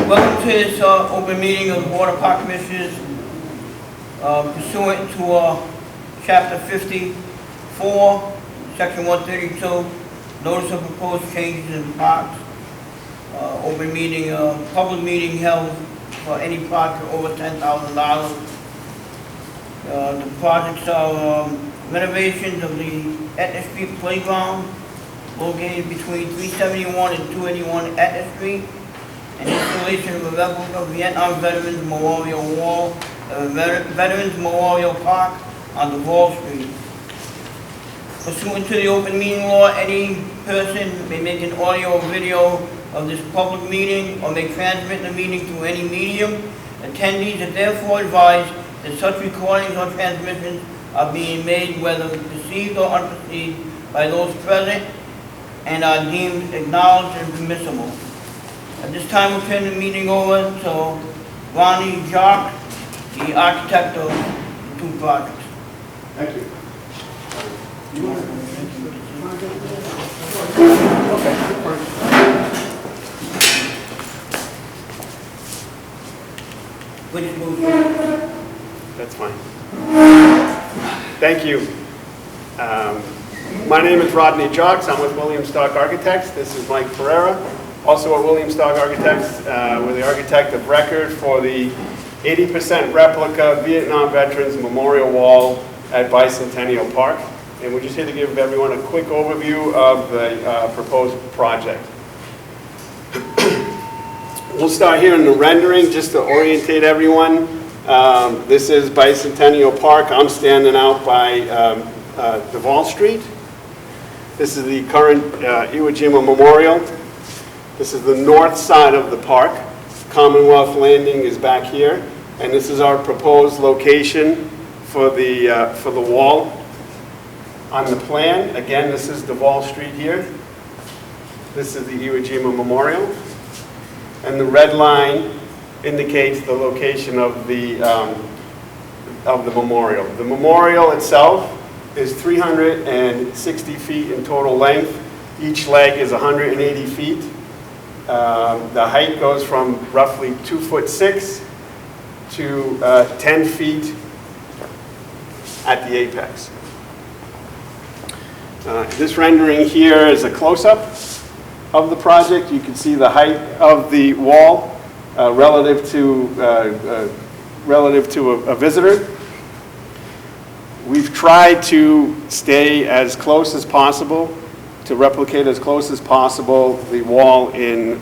Welcome to this open meeting of the Board of Park Commissioners pursuant to Chapter 54, Section 132, Notice of Proposed Changes in Parks. Open meeting, public meeting held for any park over $10,000. The projects are renovations of the Edna Street Playground located between 371 and 281 Edna Street, and installation of a replica of Vietnam Veterans Memorial Wall, Veterans Memorial Park on Duval Street. Pursuant to the open meeting law, any person may make an audio or video of this public meeting or may transmit the meeting through any medium. Attendees are therefore advised that such recordings or transmissions are being made whether perceived or unperceived by those present and are deemed acknowledged and permissible. At this time, we'll turn the meeting over to Ronnie Jacques, the architect of the two projects. Thank you. Which move? That's fine. Thank you. My name is Rodney Jocks. I'm with William Stock Architects. This is Mike Pereira, also at William Stock Architects. We're the architect of record for the 80% replica Vietnam Veterans Memorial Wall at Bicentennial Park. And we're just here to give everyone a quick overview of the proposed project. We'll start here in the rendering just to orientate everyone. This is Bicentennial Park. I'm standing out by Duval Street. This is the current Iwo Jima Memorial. This is the north side of the park. Commonwealth Landing is back here. And this is our proposed location for the wall. On the plan, again, this is Duval Street here. This is the Iwo Jima Memorial. And the red line indicates the location of the memorial. The memorial itself is 360 feet in total length. Each leg is 180 feet. The height goes from roughly 2'6" to 10 feet at the apex. This rendering here is a close-up of the project. You can see the height of the wall relative to a visitor. We've tried to stay as close as possible, to replicate as close as possible the wall in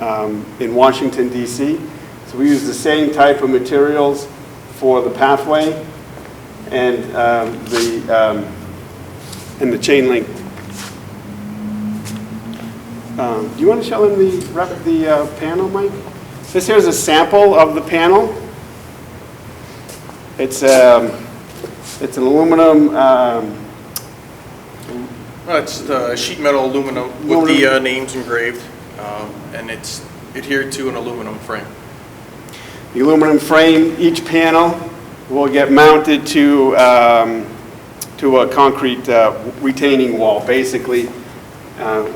Washington, D.C. So we use the same type of materials for the pathway and the chain link. Do you want to show them the panel, Mike? This here's a sample of the panel. It's an aluminum. It's sheet metal aluminum with the names engraved, and it's adhered to an aluminum frame. The aluminum frame, each panel will get mounted to a concrete retaining wall. Basically,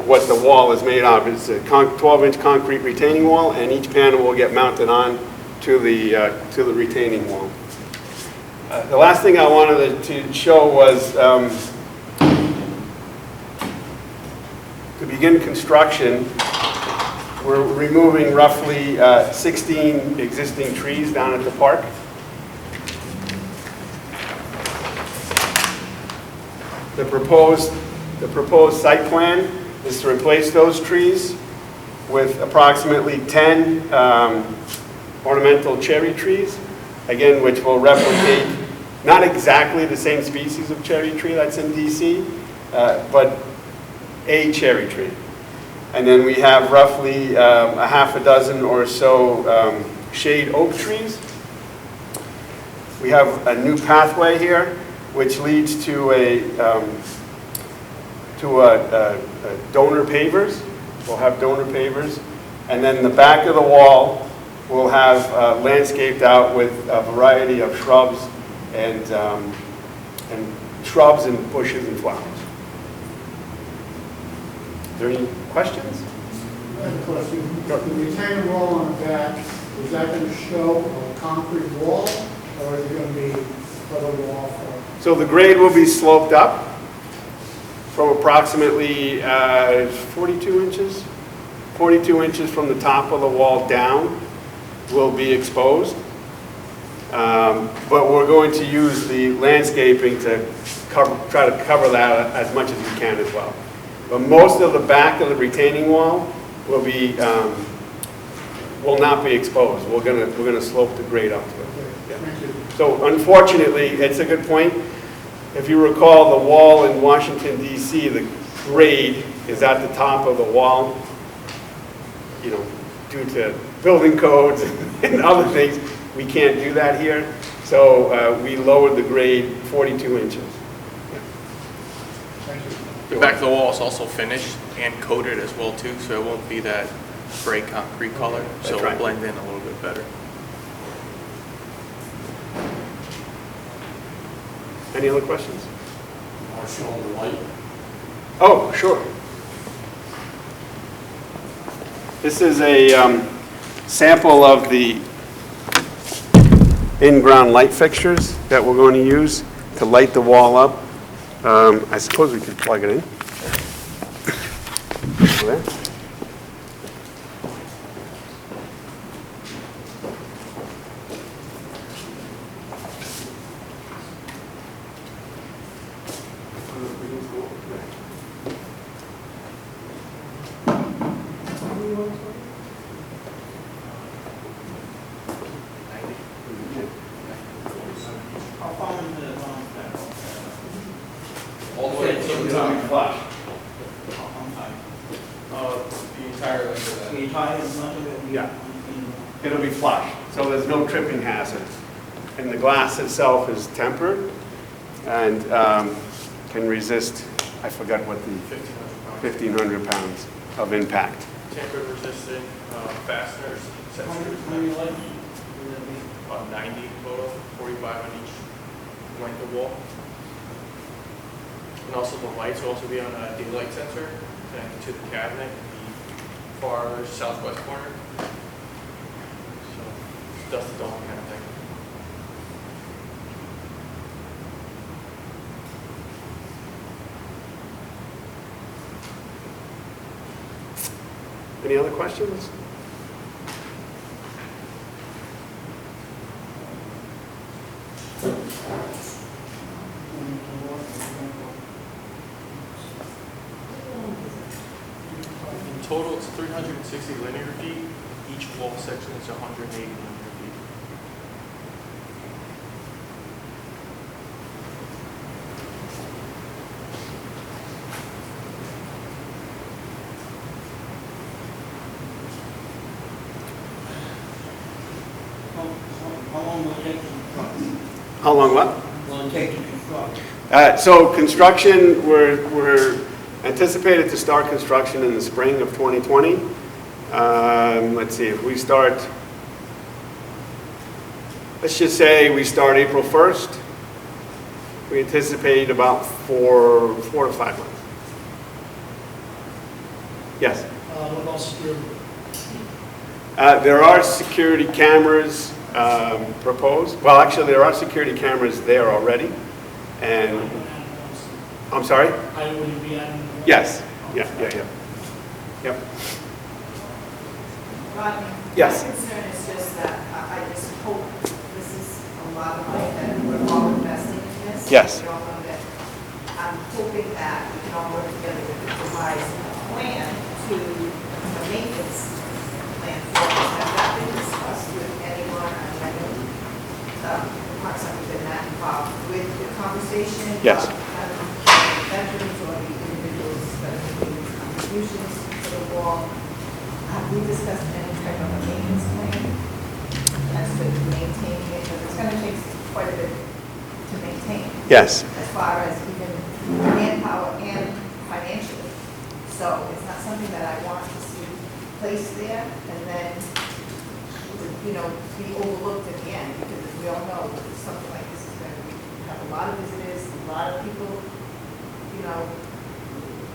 what the wall is made of is a 12-inch concrete retaining wall, and each panel will get mounted on to the retaining wall. The last thing I wanted to show was to begin construction. We're removing roughly 16 existing trees down at the park. The proposed site plan is to replace those trees with approximately 10 ornamental cherry trees, again, which will replicate not exactly the same species of cherry tree that's in DC, but a cherry tree. And then we have roughly a half a dozen or so shade oak trees. We have a new pathway here, which leads to donor pavers. We'll have donor pavers. And then the back of the wall will have landscaped out with a variety of shrubs and bushes and flowers. Are there any questions? I have a question. The retaining wall on the back, is that going to show a concrete wall, or is it going to be a wall for? So the grade will be sloped up from approximately 42 inches. 42 inches from the top of the wall down will be exposed. But we're going to use the landscaping to try to cover that as much as we can as well. But most of the back of the retaining wall will be will not be exposed. We're gonna slope the grade up to it. Yeah. Thank you. So unfortunately, it's a good point. If you recall, the wall in Washington D.C., the grade is at the top of the wall. You know, due to building codes and other things, we can't do that here. So we lowered the grade 42 inches. Thank you. The back of the wall is also finished and coated as well too, so it won't be that gray concrete color, so That's it'll right. blend in a little bit better. Any other questions? Are showing the light? Oh, sure. This is a sample of the in-ground light fixtures that we're going to use to light the wall up. I suppose we could plug it in. There. How far into the lawn is that? All the way to the top. Flush. I'm sorry. The entire length of The entire front of it? Yeah. It'll be flush, so there's no tripping hazards. And the glass itself is tempered and can resist, I forgot what the 1,500 1,500 pounds. pounds of impact. Tamper resistant, fasteners, How many lights will there be? about 90 total, 45 on each length of wall. And also the lights will also be on a daylight sensor connected to the cabinet in the far southwest corner. So dust to dawn kind of thing. Any other questions? In total, it's 360 linear feet. Each wall section is 180 linear feet. How long will it take to construct? How long what? Will it take to construct? So construction, we're anticipated to start construction in the spring of 2020. Let's see, if we start, let's just say we start April 1st, we anticipate about four to 5 months. Yes? What about security? There are security cameras proposed. Well, actually, there are security cameras there already. And, I'm sorry? How will you be adding? Yes, yeah. Yep. Rodney? Yes. My concern is just that I just hope this is a lot of money that we're all investing in this. Yes. We all know that. I'm hoping that we can all work together to devise a plan to, a maintenance plan for it. Has that been discussed with anyone? I mean, I know Parks have been that involved with the conversation. Yes. Veterans or the individuals that are making these contributions to the wall. Have we discussed any type of a maintenance plan as to maintaining it? Because it's going to take quite a bit to maintain, Yes. as far as even manpower and financially. So it's not something that I want to see placed there and then, you know, be overlooked at the end. Because as we all know, something like this is going to have a lot of visitors, a lot of people, you know,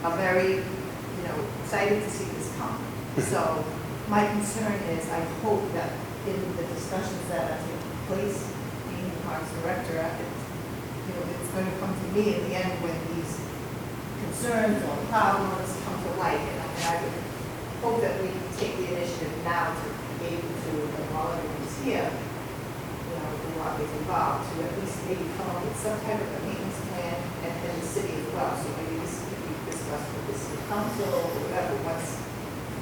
are very, you know, excited to see this come. So my concern is, I hope that in the discussions that are taking place, being the Parks Director, it's going to come to me in the end when these concerns or problems come to light. And I would hope that we can take the initiative now to be able to, while everyone's here, the lot is involved, to at least maybe come up with some type of a maintenance plan and the city as well. So maybe this could be discussed with the city council or whatever, once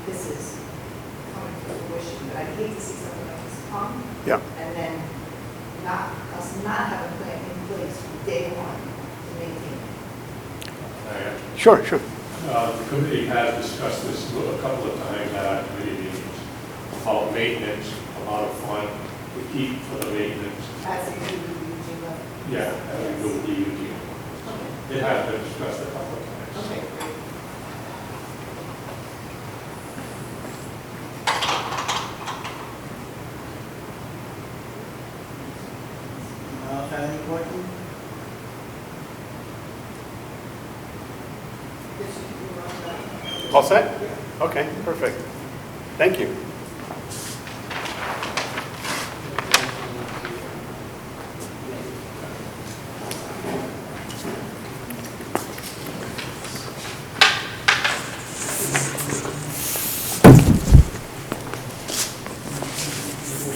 this is coming to fruition. But I'd hate to see something like this come. Yeah. And then us not have a plan in place from day one to maintain it. Sure, sure. The committee has discussed this a couple of times at our committee meetings about maintenance, amount of fund we keep for the maintenance. As you do with Iwo Jima. Yeah, as we go with the UT. Okay. It has been discussed a couple of times. Okay, great. Any questions? Yes, you can move on to that. All set? Okay, perfect. Thank you.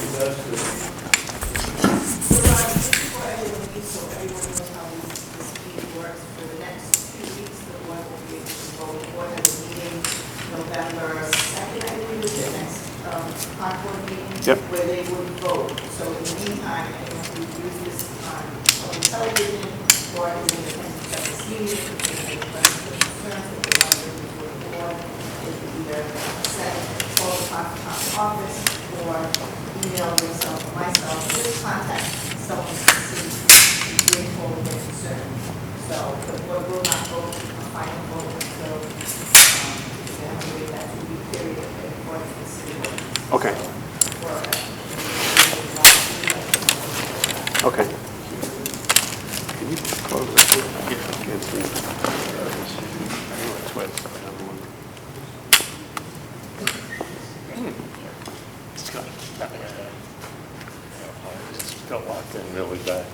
For everyone, so everyone knows how this meeting works, for the next 2 weeks, the board will be able to vote. The board has a meeting November 2nd, I believe, is the next Concord meeting. Yep. Where they would vote. So in the meantime, if we use this on television or in the attendance of this meeting, if there's any questions or concerns that they want to bring to the board, they can either send or talk to the office or email themselves or myself, just contact someone to see, bring forward their concern. So the board will not vote a final vote until they have to wait that 2-week period according to the city ordinance. Okay. Okay. Can you close that? Yeah. Can't see. I know it's wet, but I don't want It's got locked in really bad.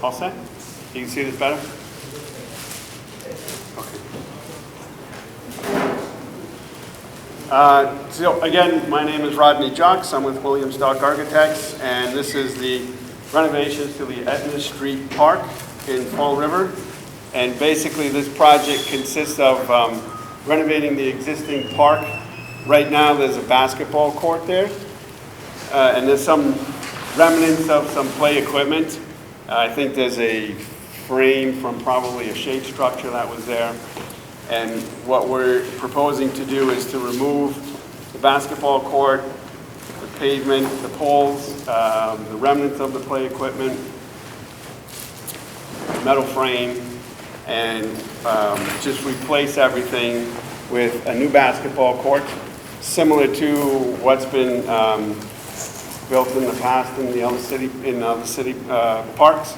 All set? You can see this better? Okay. So again, my name is Rodney Jocks. I'm with William Stock Architects, and this is the renovations to the Edna Street Park in Fall River. And basically, this project consists of renovating the existing park. Right now, there's a basketball court there, and there's some remnants of some play equipment. I think there's a frame from probably a shade structure that was there. And what we're proposing to do is to remove the basketball court, the pavement, the poles, the remnants of the play equipment, metal frame, and just replace everything with a new basketball court, similar to what's been built in the past in other city parks.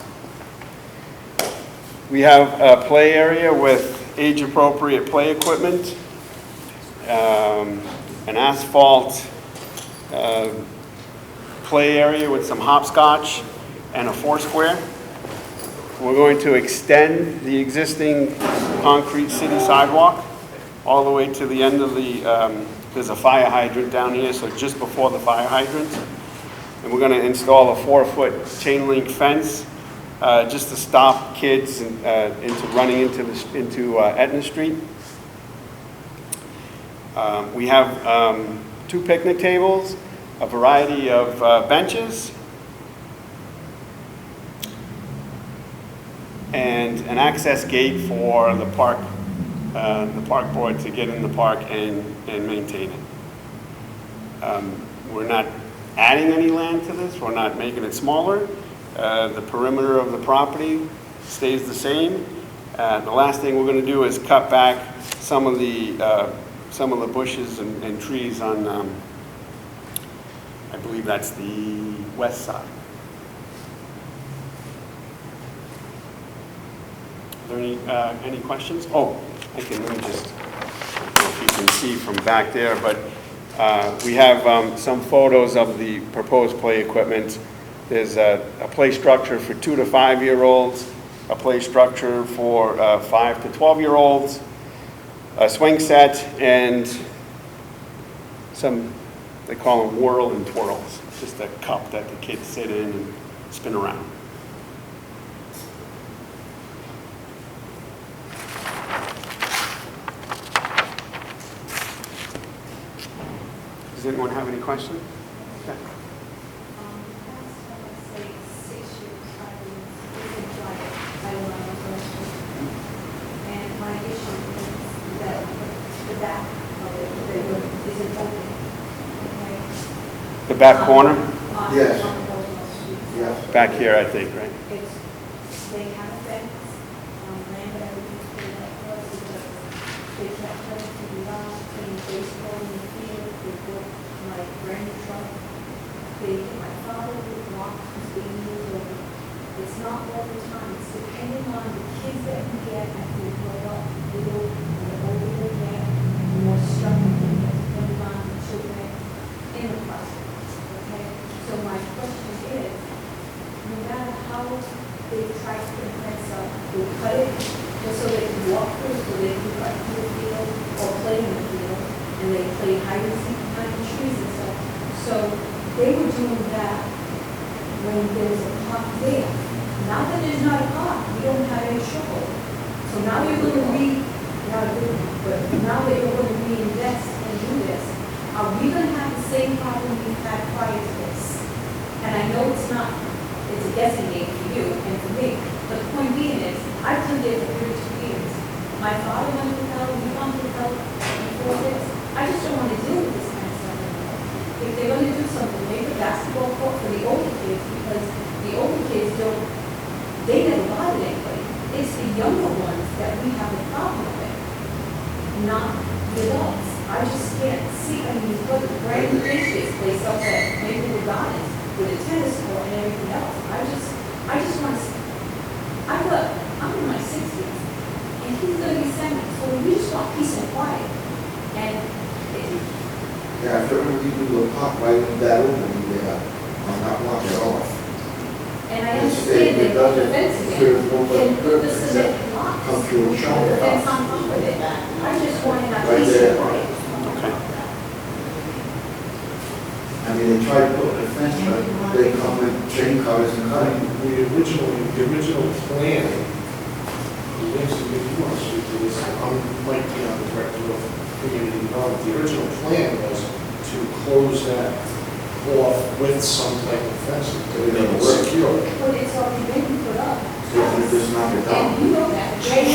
We have a play area with age-appropriate play equipment, an asphalt play area with some hopscotch and a foursquare. We're going to extend the existing concrete city sidewalk all the way to the end of the, there's a fire hydrant down here, so just before the fire hydrant. And we're going to install a 4-foot chain link fence just to stop kids into running into Edna Street. We have 2 picnic tables, a variety of benches, and an access gate for the park board to get in the park and maintain it. We're not adding any land to this. We're not making it smaller. The perimeter of the property stays the same. The last thing we're going to do is cut back some of the bushes and trees on, I believe that's the west side. Are there any questions? Oh, let me just, I don't know if you can see from back there, but we have some photos of the proposed play equipment. There's a play structure for 2 to 5-year-olds, a play structure for 5 to 12-year-olds, a swing set, and some, they call them whirl and twirls, just a cup that the kids sit in and spin around. Does anyone have any questions? Okay. And my issue is that the back of it isn't open. The back corner? Yes. On Baltimore Street. Yes. Back here, I think, right? They have a fence, land that I would use for that was because they kept coming to the yard, playing baseball in the field, they broke my brand new truck. My father would walk, he's 80 years old. It's not all the time, it's depending on the kids that we get as they grow up, little, and the older they get, the more struggling they get, depending on the children in the process, okay? So my question is, no matter how they try to put a fence up, they cut it just so they can walk through, so they can run through the field or play in the field, and they play hide and seek behind the trees and stuff. So they were doing that when there was a park there. Now that there's not a park, we don't have any trouble. So now you're going to not a good one, but now that you're going to reinvest and do this, are we going to have the same problem we've had prior to this? And I know it's not, it's a guessing game for you and for me, but the point being is, I've lived there for 32 years. My father went to hell, we went to hell before this. I just don't want to deal with this kind of stuff anymore. If they're going to do something, make a basketball court for the older kids, because the older kids they never bothered anybody. It's the younger ones that we have a problem with, not the adults. I just can't see, I mean, you put the brand new Patriots place up at Maple Gardens with a tennis court and everything else. I just want to, I'm in my 60s, and he's going to be 70, so we just want peace and quiet. And Yeah, if we do a park right in that opening there, I'm not blocking it off. And I understand they put the fence again, and put the cement blocks, Come through and put shut the it fence off. on top of it. I just want to have Right peace there. and quiet. Okay. I mean, they tried to put a fence, but they come with chain cutters and cutting. The original plan, the links that you want to speak to this, Mike, the director of community development, the original plan was to close that off with some type of fencing, to make it secure. But it's already been put up. So if we just knock it And down. you know that, chain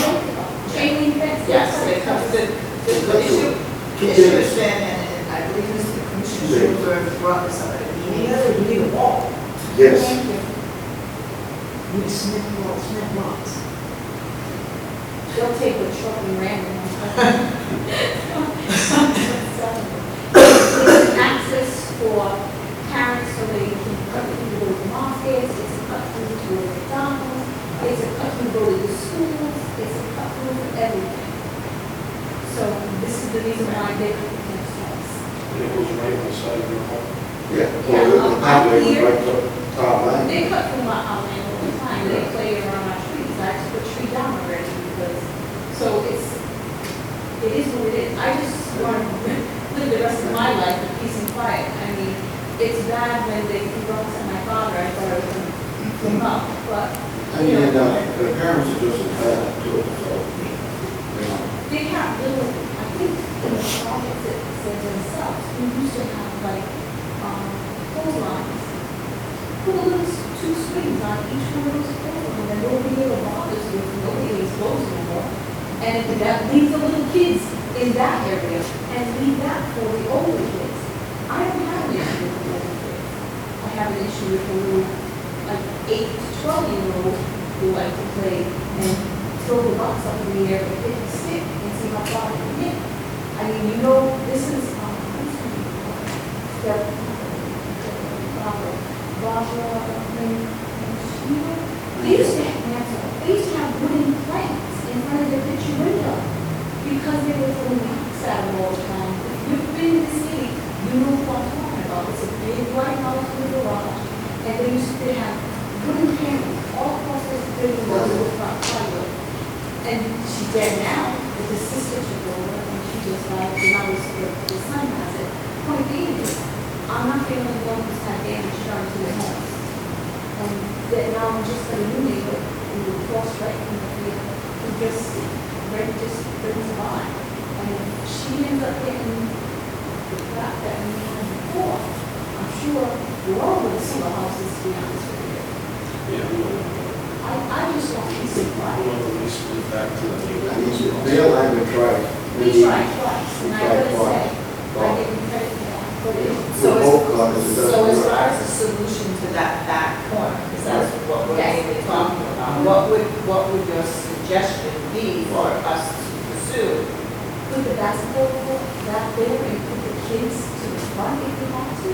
link fence. Yes, it comes to, the issue is then, and I believe Mr. Commissioner Schuler brought this up at a meeting, we need a wall. Yes. We need cement walls, cement blocks. They'll take the truck and ram it. Access for parents so they stairs, it's a cut through to a McDonald's, it's a cut through to go to the schools, it's a cut through for everything. So this is the reason why they put the fence up. And it goes right on the side of your home. Yeah, Yeah, well, the highway was here. right to the top line. They cut through my land all the time, they play around my trees, I just put a tree down already because, so it is what it is. I just want to live the rest of my life in peace and quiet. I mean, it's bad when they threw rocks at my father, I thought I was going to flip up, but, And you know. the parents are just as bad too, so, you know. They have little, I think in the projects that said themselves, we used to have like, clotheslines. Put a little two strings on each one of those clotheslines, and nobody ever bothers with, nobody is clothes no more. And that leaves the little kids in that area, and leave that for the older kids. I don't have an issue with the older kids. I have an issue with the little, like 8 to 12-year-old who like to play and throw the rocks up in the air and hit the stick and see how far they can hit. I mean, you know, this is, they used to have wooden planks in front of their picture window because they were throwing rocks at them all the time. If you've been in the city, you know what I'm talking about. It's a big white house with a garage, and they used to have wooden panels all across this building with front plywood. And she's dead now, but the sister took over, and she just like, and I was, the son has it. Point being is, I'm not feeling the one who's had damage done to their homes. And that now I'm just a new neighbor who would cross right from the field, who just brings by. And she ends up getting the crap that we had before. I'm sure we're all going to see the houses, to be honest with you. Yeah. I just want peace and I quiet. want to lease it back to the I neighborhood. mean, Dale and I would try. We tried twice, and I gotta say, I didn't credit for that, but it. So both cars, it So doesn't as work. far as the solution to that back corner, because that's what we're Yes. mainly talking about, what would your suggestion be for us to pursue? Put the basketball court back there and put the kids to the front if you want to.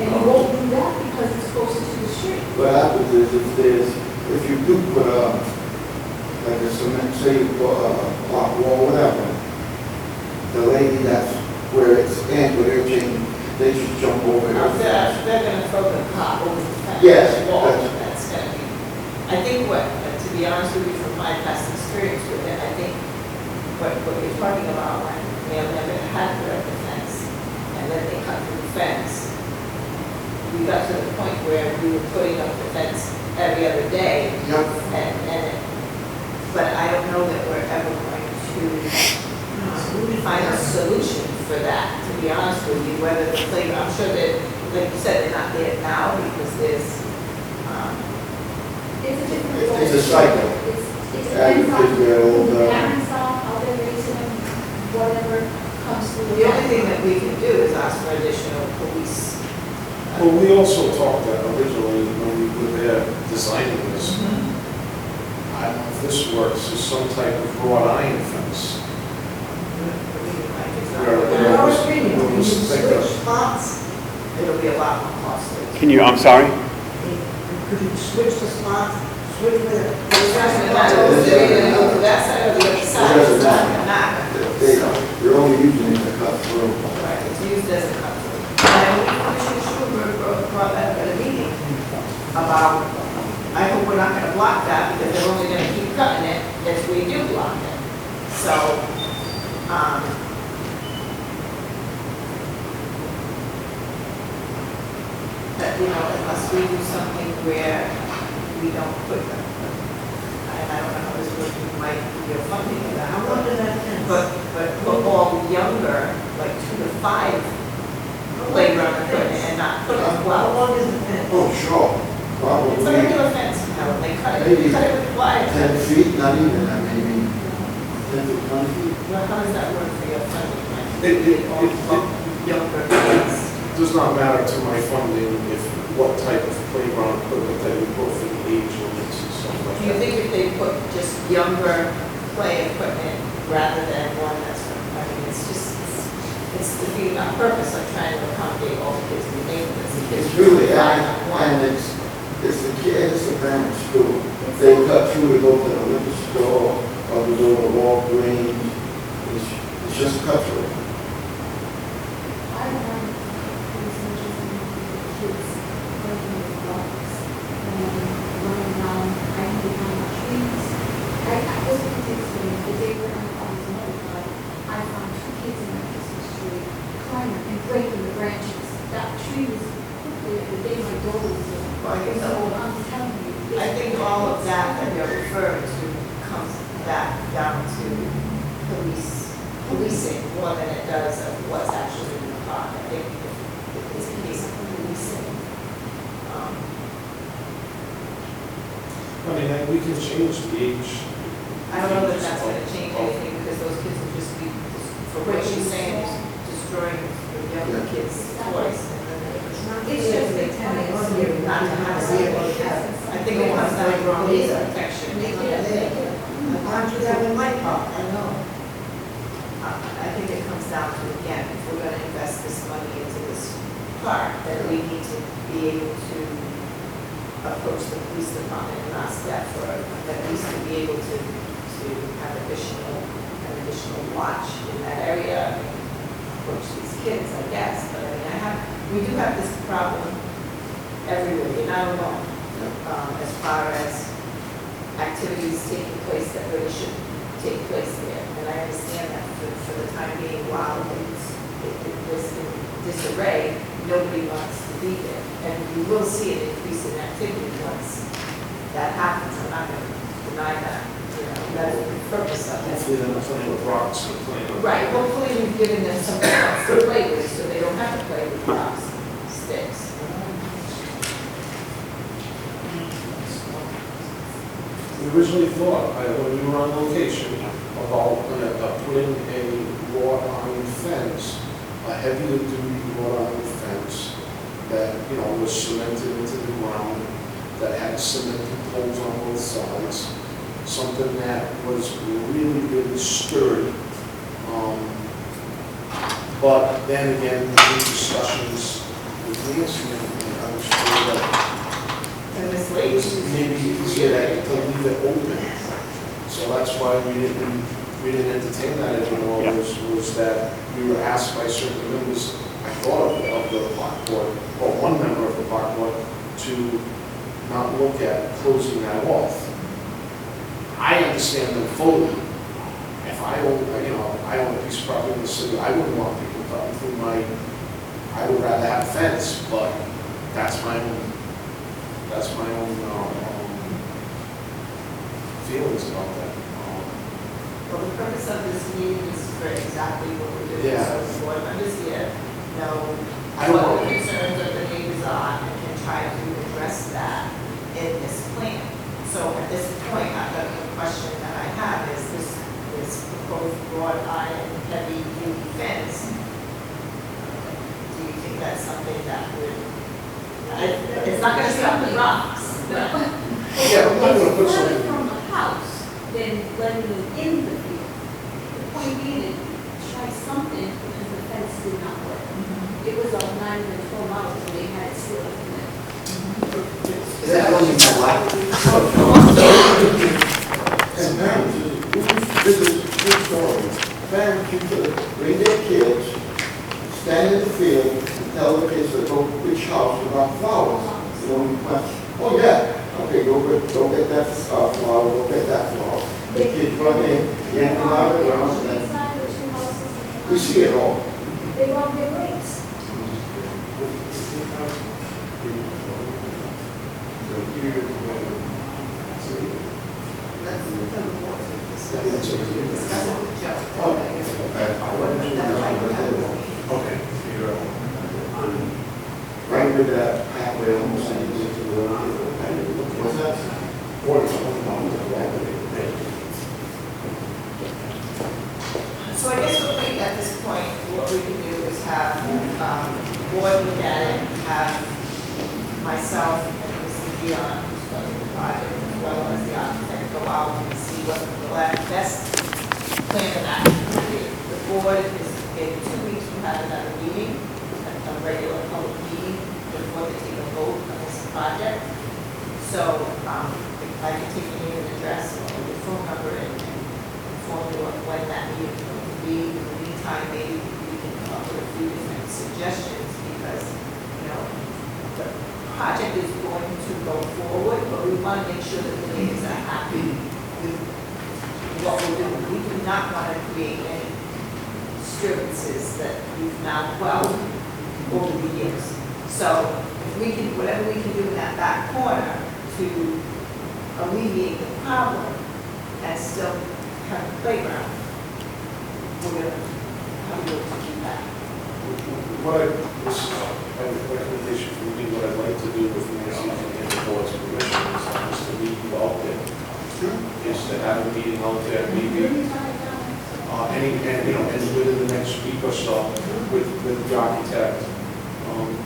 And you won't do that because it's closer to the street. What happens is if you do put like a cement, say you put a block wall, whatever, the lady that's where it's anchored, they should jump over it. They're gonna throw the cop over the fence. Yes, Wall, that's- that's gonna be, I think to be honest with you, from my past experience with it, I think what you're talking about, when Mail never had put up the fence, and then they cut through the fence, we got to the point where we were putting up the fence every other day, Yep. but I don't know that we're ever going to find a solution for that, to be honest with you, whether the playground, I'm sure that, like you said, they're not there now because there's, It's a different. It's a cycle. It Yeah, you depends on kids get who older. the parents are, how they're raising them, whatever comes through. the only thing that we can do is ask for additional police. Well, we also talked that originally when we were there designing this. I don't know if this works, is some type of wrought iron fence. In our opinion, when you switch spots, it'll be a lot more costly. Can you, I'm sorry? Could you switch the spots, switch the... It doesn't matter whether they're gonna go to that side or the other side, it's not gonna matter. They're only using it to cut through. Right, it's used as a cut through. And Commissioner Schumer brought that up at a meeting about, I hope we're not gonna block that because they're only gonna keep cutting it if we do block it. So, that, you know, unless we do something where we don't put them, I don't know how this works, we might be funding of that. How long does that end? But put all younger, like 2 to 5 playground equipment and not put them, well. How long is the fence? Oh, sure, It's a probably regular fence, you know, they cut it with wire. 10 feet, not even, I mean, 10 to 20 feet. Well, how does that work for your funding? Younger kids. It does not matter to my funding if, what type of playground equipment they would put for the age limits and stuff like Do you that. think if they put just younger play equipment rather than one that's, I mean, it's just, it's defeating our purpose of trying to accommodate all the kids in the neighborhoods. The kids It's really, rely on one. and It's the kid, it's the parents too. They cut through to go to the liquor store, or to go to Walgreens. It's just cut through. I remember these interesting kids working with blocks and running around, hiding behind the trees. I was interested the day when I was notified, I found 2 kids in my Christmas tree climbing and breaking the branches. That tree was quickly, the day my daughter was there. So I'm telling you. I think all of that you're referring to comes back down to policing more than it does of what's actually in the park. I think it's a case of policing. I mean, we can change the age. I don't know that that's going to change anything because those kids will just be, for what she's saying, is destroying the younger kids' toys. It's just they tell me, Not to have I think it comes down to police protection. Aren't you having my part? I know. I think it comes down to, again, if we're going to invest this money into this park, then we need to be able to approach the police department and ask that for, at least to be able to have an additional watch in that area. Approach these kids, I guess, but I mean, we do have this problem everywhere, and I don't know, as far as activities taking place that really shouldn't take place there. And I understand that for the time being, while it was in disarray, nobody wants to be there. And we will see an increase in activity once that happens. I'm not going to deny that. You know, that's the purpose of it. Hopefully they're not playing with rocks and playing with. Right, hopefully we've given them something else to play with, so they don't have to play with rocks and sticks. We originally thought, when we were on location, about putting a wrought iron fence, a heavier duty wrought iron fence that, was cemented into the ground, that had cemented poles on both sides, something that was really, really sturdy. But then again, in discussions with Nancy, I was sure that And this it lady, was maybe easier to leave it open. So that's why we didn't entertain that anymore, was that we were asked by certain members, I thought of the park board, or one member of the park board, to not look at closing that off. I understand them fully. If I own a piece of property in the city, I wouldn't want people cutting through I would rather have a fence, but that's my own feelings about that. well, the purpose of this meeting is for exactly what we're doing. Yeah. So the board members here know I don't what know. the concerns of the neighbors are and can try to address that in this plan. So at this point, the question that I have is this proposed wrought iron heavy duty fence. Do you think that's something that would, it's not going to stop the rocks. Yeah, I'm not gonna put It's something. further from the house than letting them in the field. The point being is, try something because the fence did not work. It was up 9 to 12 hours and they had it still in there. Is that only for what? And parents, this is true story. Parents used to bring their kids, stand in the field, and tell the kids to go which house to buy flowers. Oh yeah, okay, go get that flower, go get that flower. The kids run in, yank them out of the ground, and then Inside the 2 houses, we see it all. they run their race. Okay. Right with that pathway almost. What's that? So I guess what we, at this point, what we can do is have, board look at it, have myself and Mr. Dion, who's running the project, as well as the architect, go out and see what the best plan of action would be. The board is, in 2 weeks, we have another meeting, a regular public meeting, before they take a vote on this project. So, if I can take your name and address or your phone number and inform you of when that meeting is going to be. In the meantime, maybe we can come up with a few different suggestions, because, you know, the project is going to go forward, but we want to make sure that the neighbors are happy with what we're doing. We do not want to create any disturbances that we've now quelled over the years. So if we can, whatever we can do in that back corner to alleviate the problem and still have a playground, we're going to have to do that. This is a recommendation from me, what I'd like to do with Nancy and the board's permission is to meet you out there. Is to have a meeting out there, maybe, and within the next week or so with the architect,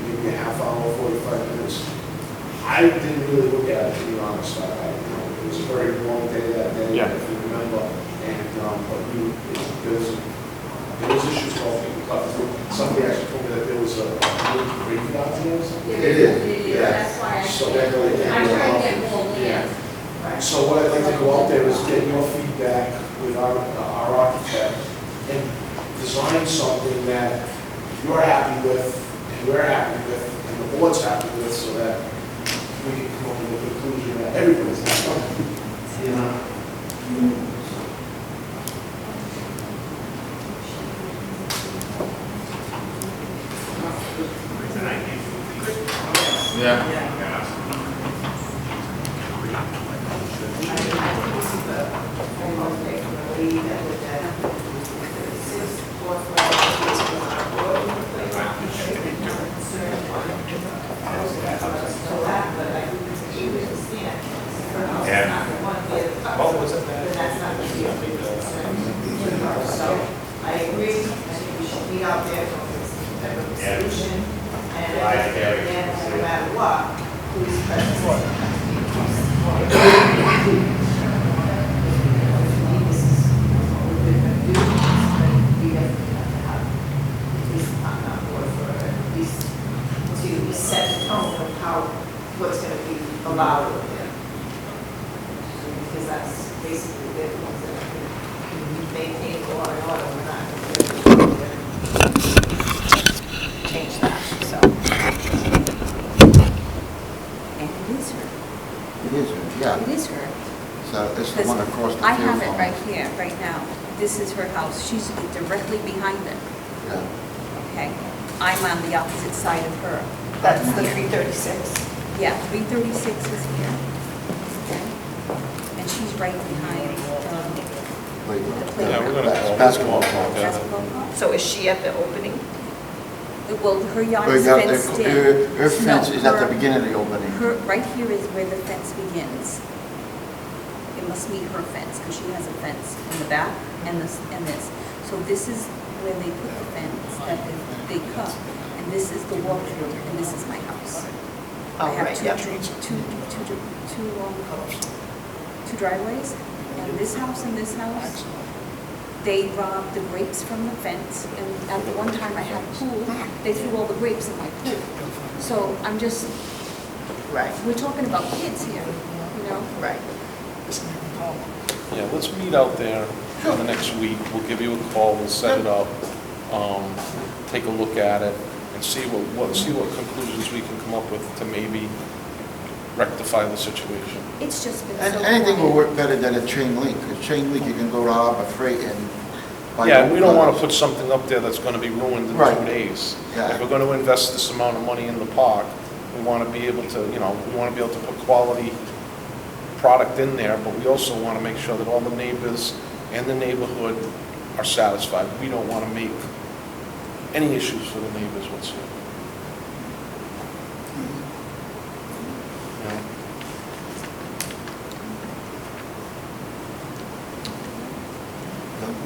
maybe a half hour, 45 minutes. I didn't really look at it, to be honest. It was a very long day that day, if you remember. And, but there was issues all people cut through. Somebody actually told me that there was a little break out there or something. It is, yeah. That's why So that really I'm trying to get more Yeah. land. Right. So what I'd like to go out there is get your feedback with our architect and design something that you're happy with, and we're happy with, and the board's happy with, so that we can come up with a conclusion that everybody's happy with. You know? I agree, I think we should be out there for a solution, and no matter what, police presence. This is what we're going to do, but we definitely have to have at least on board for at least to set the tone of how, what's going to be allowed over there. Because that's basically the ones that are going to maintain law and order, we're not going to change that, so. And it is her. It is, yeah. It is her. So it's the one across the field. I have it from- right here, right now. This is her house. She's directly behind it, Yeah. okay? I'm on the opposite side of her. That's the 336. Yeah, 336 is here, okay? And she's right behind the Playground. Yeah, we're gonna call. Basketball court. basketball court. So is she at the opening? Well, her yard Her is yard- fenced in. her fence No, is at the her- beginning of the opening. Her, right here is where the fence begins. It must meet her fence, because she has a fence in the back and this, and this. So this is where they put the fence that they cut, and this is the walkthrough, and this is my house. I have two driveways, and this house and this house. They robbed the grapes from the fence, and at the one time I had a pool, they threw all the grapes in my pool. So I'm just, Right, we're talking about kids here, you know? right. Yeah, let's meet out there in the next week. We'll give you a call, we'll set it up, take a look at it, and see what conclusions we can come up with to maybe rectify the situation. It's just been And so anything will quiet. work better than a chain link. A chain link, you can go to Harbor Freight and buy. Yeah, we don't want to clothes. put something up there that's going to be ruined in Right. 2 days. Yeah. If we're going to invest this amount of money in the park, we want to be able to, we want to be able to put quality product in there, but we also want to make sure that all the neighbors and the neighborhood are satisfied. We don't want to make any issues for the neighbors whatsoever. You know?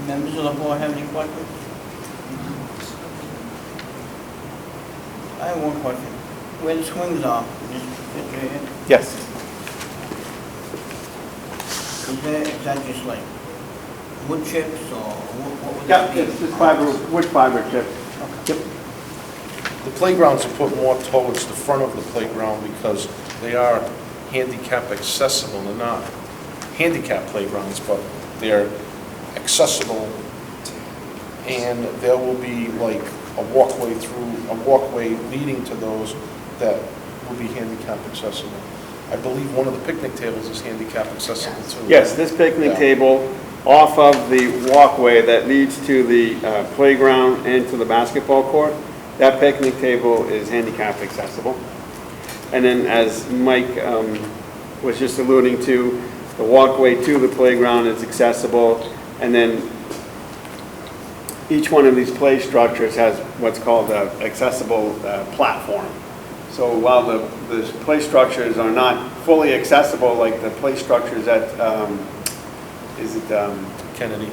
Members of the board have any questions? I have one question. Where the swings are, this picture here, Yes. is that just like wood chips or what would Yeah, that be? it's fiber, wood fiber chip. Yep. The playgrounds are put more towards the front of the playground because they are handicap accessible. They're not handicap playgrounds, but they're accessible. And there will be like a walkway leading to those that will be handicap accessible. I believe one of the picnic tables is handicap accessible too. Yes, this picnic Yeah. table off of the walkway that leads to the playground and to the basketball court, that picnic table is handicap accessible. And then as Mike was just alluding to, the walkway to the playground is accessible. And then each one of these play structures has what's called an accessible platform. So while the play structures are not fully accessible, like the play structures at,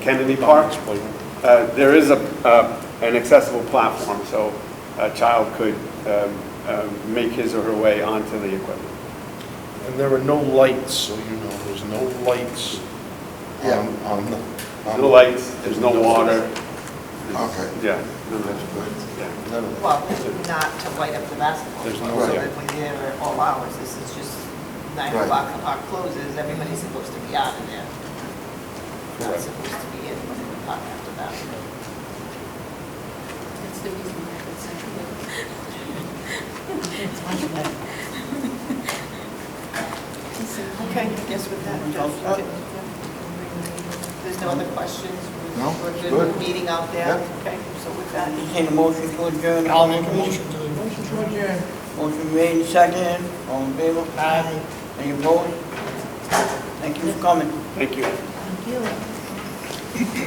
Kennedy Park, there is an accessible platform, so a child could make his or her way onto the equipment. And there are no lights, so you know, there's no lights on the... There's no lights, there's no water. Okay. Yeah. That's good. None of that. Well, not to light up the basketball. There's no- court, So Right. that when they're at all hours, this is just 9 Right. o'clock, the park closes, everybody's supposed to be out of there. Not Correct. supposed to be in the park after that. That's the reason why it's central. Okay, I guess with that, Judge, there's no other questions? No, We're it's good good. with meeting out there? Yeah. Okay, so with that. Entertain a motion to adjourn. I'll make a motion to adjourn. Motion made, second, all in favor? Aye. Any opposed? Thank you for coming. Thank you. Thank you.